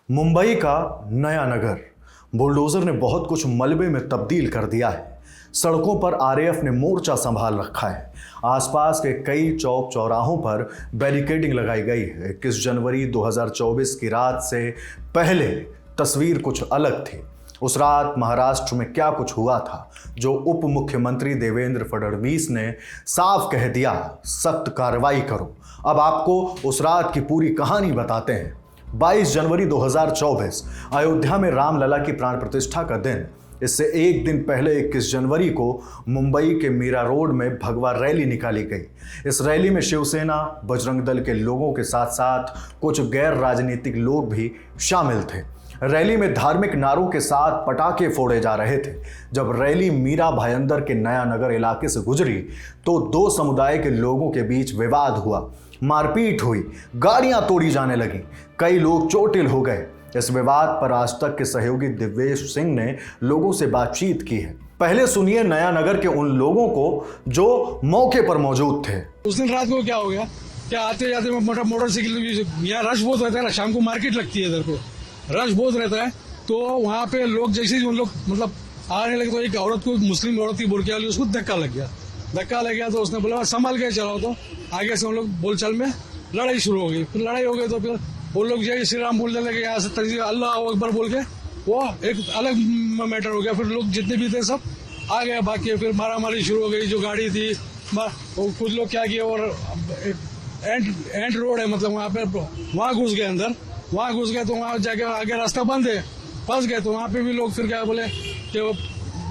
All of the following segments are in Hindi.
मुंबई का नया नगर बुलडोजर ने बहुत कुछ मलबे में तब्दील कर दिया है। सड़कों पर आरएएफ ने मोर्चा संभाल रखा है। आसपास के कई चौक चौराहों पर बैरिकेडिंग लगाई गई है। 21 जनवरी 2024 की रात से पहले तस्वीर कुछ अलग थी। उस रात महाराष्ट्र में क्या कुछ हुआ था जो उप मुख्यमंत्री देवेंद्र फडणवीस ने साफ कह दिया, सख्त कार्रवाई करो। अब आपको उस रात की पूरी कहानी बताते हैं। 22 जनवरी 2024 अयोध्या में रामलला की प्राण प्रतिष्ठा का दिन। इससे एक दिन पहले 21 जनवरी को मुंबई के मीरा रोड में भगवा रैली निकाली गई। इस रैली में शिवसेना, बजरंग दल के लोगों के साथ साथ कुछ गैर राजनीतिक लोग भी शामिल थे। रैली में धार्मिक नारों के साथ पटाखे फोड़े जा रहे थे। जब रैली मीरा भायंदर के नया नगर इलाके से गुजरी तो दो समुदाय के लोगों के बीच विवाद हुआ, मारपीट हुई, गाड़ियां तोड़ी जाने लगी, कई लोग चोटिल हो गए। इस विवाद पर आज तक के सहयोगी दिव्येश सिंह ने लोगों से बातचीत की है। पहले सुनिए नया नगर के उन लोगों को जो मौके पर मौजूद थे। उस दिन रात को क्या हो गया, क्या आते जाते मोटरसाइकिल, यहाँ रश बहुत रहता है ना, शाम को मार्केट लगती है, इधर को रश बहुत रहता है। तो वहाँ पे लोग जैसे ही उन लोग मतलब आने लगे तो एक औरत को, मुस्लिम औरत की बुर्के वाली, उसको धक्का लग गया। तो उसने बोला संभाल के चलाओ। तो आगे से हम लोग बोलचाल में लड़ाई शुरू हो गई। फिर लड़ाई हो गई तो फिर वो लोग जय श्री राम बोलने लगे, यहाँ से तरीके अल्लाह अकबर बोल के वो एक अलग मैटर हो गया। फिर लोग जितने भी थे सब आ गए बाकी। फिर मारामारी शुरू हो गई। जो गाड़ी थी कुछ लोग क्या किए, और एंड रोड है, मतलब वहाँ पे वहाँ घुस गए अंदर। वहाँ घुस गए तो वहाँ जाके आगे रास्ता बंद है, फंस गए। तो वहाँ पे भी लोग फिर क्या बोले कि वो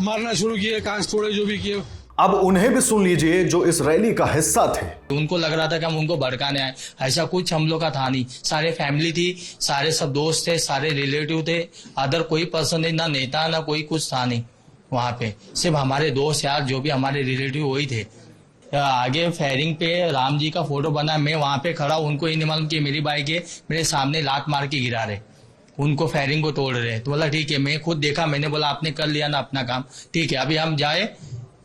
मारना शुरू किए, कांच तोड़े, जो भी किए। अब उन्हें भी सुन लीजिए जो इस रैली का हिस्सा थे। उनको लग रहा था कि हम उनको भड़काने आए, ऐसा कुछ हम लोग का था नहीं। सारे फैमिली थी, सारे सब दोस्त थे, सारे रिलेटिव थे, अदर कोई पर्सन नहीं, ना नेता ना कोई कुछ था नहीं। वहाँ पे सिर्फ हमारे दोस्त यार जो भी हमारे रिलेटिव वही थे। आगे फेयरिंग पे राम जी का फोटो बना, मैं वहाँ पे खड़ा, उनको ये नहीं मालूम कि मेरी बाइक है, मेरे सामने लात मार के गिरा रहे, उनको फेयरिंग को तोड़ रहे। तो बोला ठीक है, मैं खुद देखा, मैंने बोला आपने कर लिया ना अपना काम, ठीक है अभी हम जाए,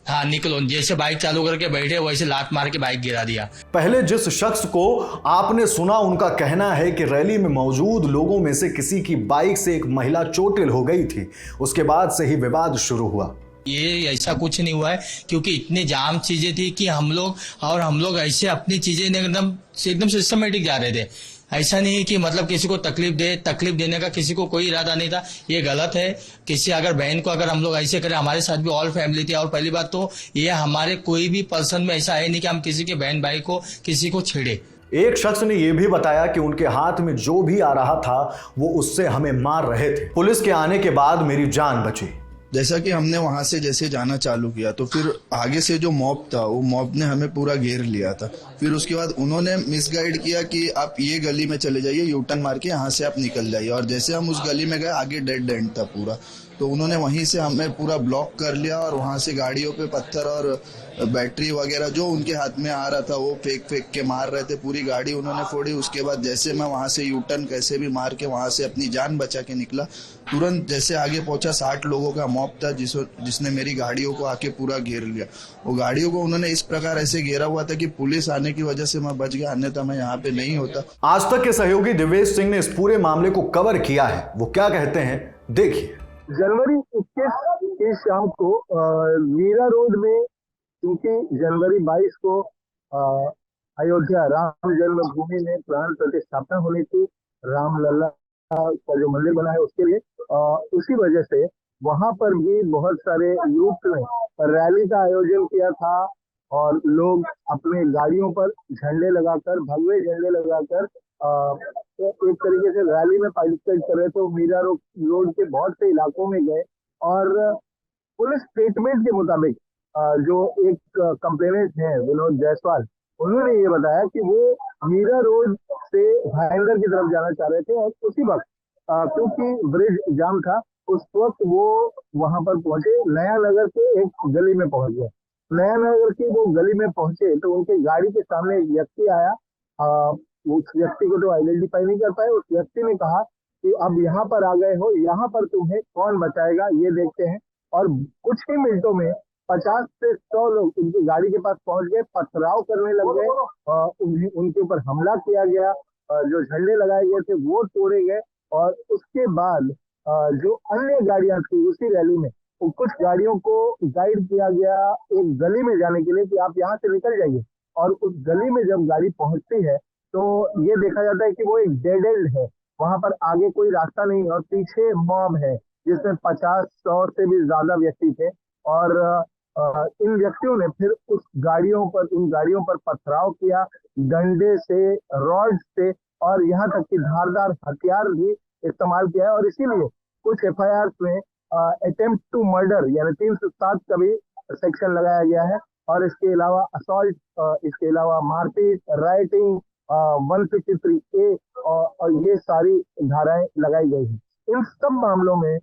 हाँ निकलो। जैसे बाइक चालू करके बैठे वैसे लात मार के बाइक गिरा दिया। पहले जिस शख्स को आपने सुना, उनका कहना है कि रैली में मौजूद लोगों में से किसी की बाइक से एक महिला चोटिल हो गई थी। उसके बाद से ही विवाद शुरू हुआ। ये ऐसा कुछ नहीं हुआ है, क्योंकि इतनी जाम चीजें थी कि हम लोग ऐसे अपनी चीजें एकदम सिस्टमेटिक जा रहे थे। ऐसा नहीं है कि मतलब किसी को तकलीफ देने का किसी को कोई इरादा नहीं था। ये गलत है। किसी अगर बहन को अगर हम लोग ऐसे करें, हमारे साथ भी ऑल फैमिली थी। और पहली बात तो ये हमारे कोई भी पर्सन में ऐसा है नहीं कि हम किसी के बहन भाई को किसी को छेड़े। एक शख्स ने यह भी बताया कि उनके हाथ में जो भी आ रहा था वो उससे हमें मार रहे थे। पुलिस के आने के बाद मेरी जान बची। जैसा कि हमने वहां से जैसे जाना चालू किया तो फिर आगे से जो मॉब था वो मॉब ने हमें पूरा घेर लिया था। फिर उसके बाद उन्होंने मिसगाइड किया कि आप ये गली में चले जाइए, यू टर्न मार के यहाँ से आप निकल जाइए। और जैसे हम उस गली में गए, आगे डेड एंड था पूरा, तो उन्होंने वहीं से हमें पूरा ब्लॉक कर लिया। और वहां से गाड़ियों पे पत्थर और बैटरी वगैरह जो उनके हाथ में आ रहा था वो फेंक के मार रहे थे। पूरी गाड़ी उन्होंने फोड़ी। उसके बाद जैसे मैं वहां से यू टर्न कैसे भी मार के वहां से अपनी जान बचा के निकला, तुरंत जैसे आगे पहुंचा 60 लोगों का मॉब था जिसने मेरी गाड़ियों को आके पूरा घेर लिया। वो गाड़ियों को उन्होंने इस प्रकार ऐसे घेरा हुआ था कि पुलिस आने की वजह से मैं बच गया, अन्यथा मैं यहाँ पे नहीं होता। आज तक के सहयोगी दिव्येश सिंह ने इस पूरे मामले को कवर किया है। वो क्या कहते हैं देखिए। जनवरी 21 की शाम को मीरा रोड में, क्योंकि जनवरी 22 को अयोध्या राम जन्मभूमि में प्राण प्रतिष्ठापना होनी थी, रामलला का जो मंदिर बना है उसके लिए, उसी वजह से वहां पर भी बहुत सारे यूथ ने रैली का आयोजन किया था। और लोग अपने गाड़ियों पर झंडे लगाकर, भगवे झंडे लगाकर तो एक तरीके से रैली में पार्टिसिपेट कर रहे थे। मीरा रोड के बहुत से इलाकों में गए और पुलिस स्टेटमेंट के मुताबिक जो एक कंप्लेनेंट है विनोद जायसवाल, उन्होंने ये बताया कि वो मीरा रोड से भाईंदर की तरफ जाना चाह रहे थे। और उसी वक्त क्योंकि ब्रिज जाम था, उस वक्त वो वहां पर पहुंचे, नया नगर के एक गली में पहुंच गए। नया नगर की वो गली में पहुंचे तो उनके गाड़ी के सामने एक व्यक्ति आया। उस व्यक्ति को तो आइडेंटिफाई नहीं कर पाए। उस व्यक्ति ने कहा कि अब यहाँ पर आ गए हो, यहाँ पर तुम्हें कौन बचाएगा ये देखते हैं। और कुछ ही मिनटों में 50 से 100 लोग उनकी गाड़ी के पास पहुंच गए, पथराव करने लग गए, उनके ऊपर हमला किया गया, जो झंडे लगाए गए थे वो तोड़े गए। और उसके बाद जो अन्य गाड़ियां थी उसी रैली में, कुछ गाड़ियों को गाइड किया गया एक गली में जाने के लिए कि आप यहाँ से निकल जाइए। और उस गली में जब गाड़ी पहुंचती है तो ये देखा जाता है कि वो एक डेड एंड है, वहां पर आगे कोई रास्ता नहीं और पीछे मॉब है जिसमें 50-100 से भी ज्यादा व्यक्ति थे। और इन व्यक्तियों ने फिर उन गाड़ियों पर पथराव किया, डंडे से, रॉड से, और यहाँ तक कि धारदार हथियार भी इस्तेमाल किया है। और इसीलिए कुछ एफआईआर में अटेम्प्ट टू मर्डर यानी 307 का भी सेक्शन लगाया गया है। और इसके अलावा असॉल्ट, इसके अलावा मारपीट, राइटिंग, 153A और ये सारी धाराएं लगाई गई हैं। इन सब मामलों में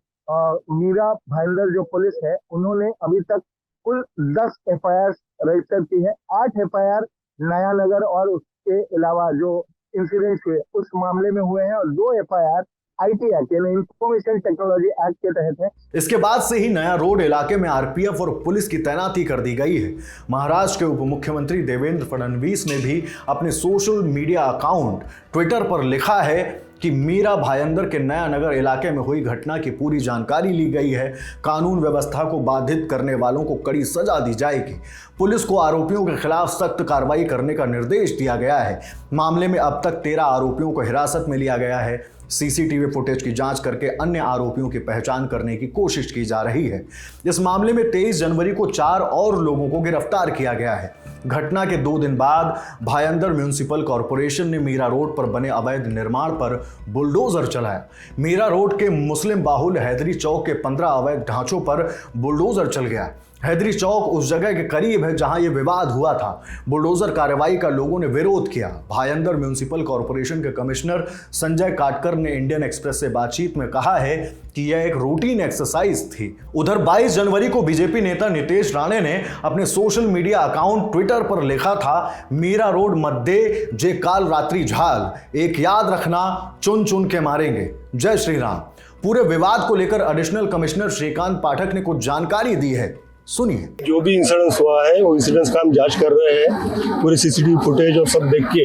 मीरा भाईंदर जो पुलिस है उन्होंने अभी तक कुल 10 एफआईआर रजिस्टर की है। 8 एफआईआर नया नगर और उसके अलावा जो इंसिडेंट हुए उस मामले में हुए हैं और 2 एफआईआर आईटी एक्ट यानी इंफॉर्मेशन टेक्नोलॉजी एक्ट के तहत है। इसके बाद से ही नया रोड इलाके में आरपीएफ और पुलिस की तैनाती कर दी गई है। महाराष्ट्र के उप मुख्यमंत्री देवेंद्र फडणवीस ने भी अपने सोशल मीडिया अकाउंट ट्विटर पर लिखा है कि मीरा भाईंदर के नया नगर इलाके में हुई घटना की पूरी जानकारी ली गई है। कानून व्यवस्था को बाधित करने वालों को कड़ी सजा दी जाएगी। पुलिस को आरोपियों के खिलाफ सख्त कार्रवाई करने का निर्देश दिया गया है। मामले में अब तक 13 आरोपियों को हिरासत में लिया गया है। सीसीटीवी फुटेज की जांच करके अन्य आरोपियों की पहचान करने की कोशिश की जा रही है। इस मामले में 23 जनवरी को 4 और लोगों को गिरफ्तार किया गया है। घटना के 2 दिन बाद भाईंदर म्युनिसिपल कॉरपोरेशन ने मीरा रोड पर बने अवैध निर्माण पर बुलडोजर चलाया। मीरा रोड के मुस्लिम बाहुल हैदरी चौक के 15 अवैध ढांचों पर बुलडोजर चल गया। हैदरी चौक उस जगह के करीब है जहां यह विवाद हुआ था। बुलडोजर कार्रवाई का लोगों ने विरोध किया। भाईंदर म्युनिसिपल कॉरपोरेशन के कमिश्नर संजय काटकर ने इंडियन एक्सप्रेस से बातचीत में कहा है कि यह एक रूटीन एक्सरसाइज थी। उधर 22 जनवरी को बीजेपी नेता नितेश राणे ने अपने सोशल मीडिया अकाउंट ट्विटर पर लिखा था, मीरा रोड मध्य जे काल रात्रि झाल, एक याद रखना, चुन चुन के मारेंगे, जय श्री राम। पूरे विवाद को लेकर एडिशनल कमिश्नर श्रीकांत पाठक ने कुछ जानकारी दी है, सुनिए। जो भी इंसिडेंस हुआ है वो इंसिडेंस का हम जांच कर रहे हैं। पूरे सीसीटीवी फुटेज और सब देख के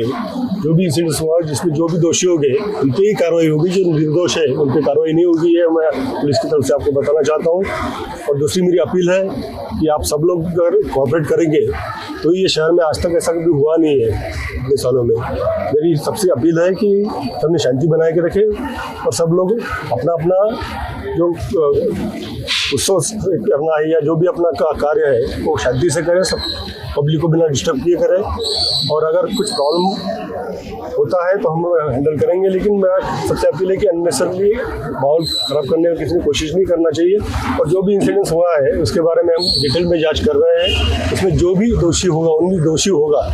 जो भी इंसिडेंस हुआ जिसमें जो भी दोषी होंगे उन पे ही कार्रवाई होगी। जो निर्दोष है उन पे कार्रवाई नहीं होगी, ये मैं पुलिस की तरफ से आपको बताना चाहता हूँ। और दूसरी मेरी अपील है कि आप सब लोग अगर कोऑपरेट करेंगे तो ये शहर में आज तक ऐसा कभी हुआ नहीं है इतने सालों में। मेरी सबसे अपील है कि सबने शांति बनाए के रखें और सब लोग अपना अपना जो उत्सव करना है या जो भी अपना कार्य है वो शांति से करें, सब पब्लिक को बिना डिस्टर्ब किए करें। और अगर कुछ प्रॉब्लम होता है तो हम हैंडल करेंगे, लेकिन मेरा सबसे अपील है कि अननेसेसरली माहौल खराब करने की किसी ने कोशिश नहीं करना चाहिए। और जो भी इंसिडेंस हुआ है उसके बारे में हम डिटेल में जांच कर रहे हैं। उसमें जो भी दोषी होगा उनमें दोषी होगा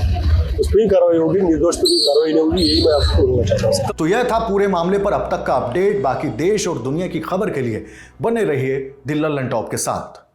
उस पर ही कार्रवाई होगी, निर्दोष पर भी कार्रवाई नहीं होगी, यही मैं आपको बोलना चाहता हूँ। तो यह था पूरे मामले पर अब तक का अपडेट। बाकी देश और दुनिया की खबर के लिए बने रहिए द लल्लन टॉप के साथ।